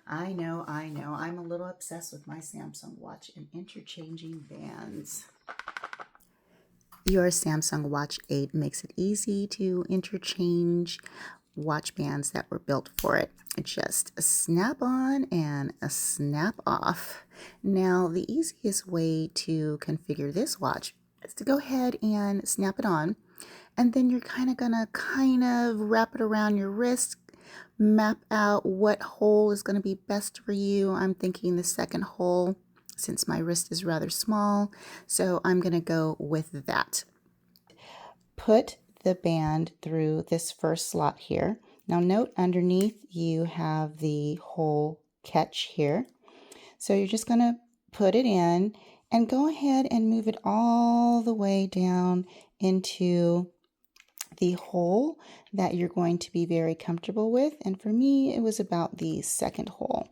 I know. I'm a little obsessed with my Samsung Watch and interchanging bands. Your Samsung Watch 8 makes it easy to interchange watch bands that were built for it. Just a snap on and a snap off. Now, the easiest way to configure this watch is to go ahead and snap it on, and then you're gonna wrap it around your wrist, map out what hole is gonna be best for you. I'm thinking the second hole, since my wrist is rather small, so I'm gonna go with that. Put the band through this first slot here. Now note underneath you have the hole catch here. So you're just going to put it in and go ahead and move it all the way down into the hole that you're going to be very comfortable with. And for me, it was about the second hole.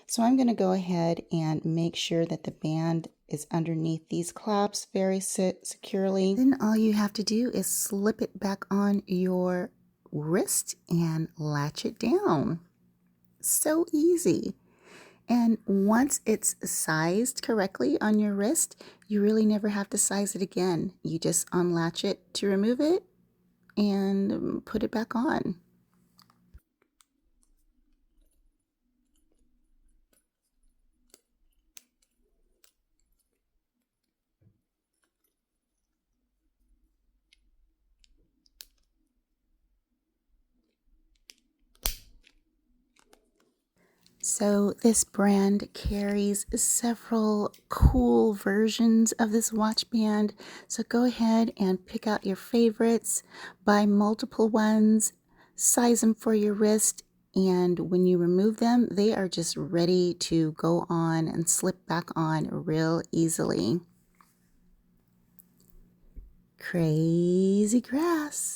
So I'm going to go ahead and make sure that the band is underneath these clasps very securely. Then all you have to do is slip it back on your wrist and latch it down. So easy. And once it's sized correctly on your wrist, you really never have to size it again. You just unlatch it to remove it and put it back on. So this brand carries several cool versions of this watch band. So go ahead and pick out your favorites, buy multiple ones, size them for your wrist, and when you remove them, they are just ready to go on and slip back on real easily. Crazy grass.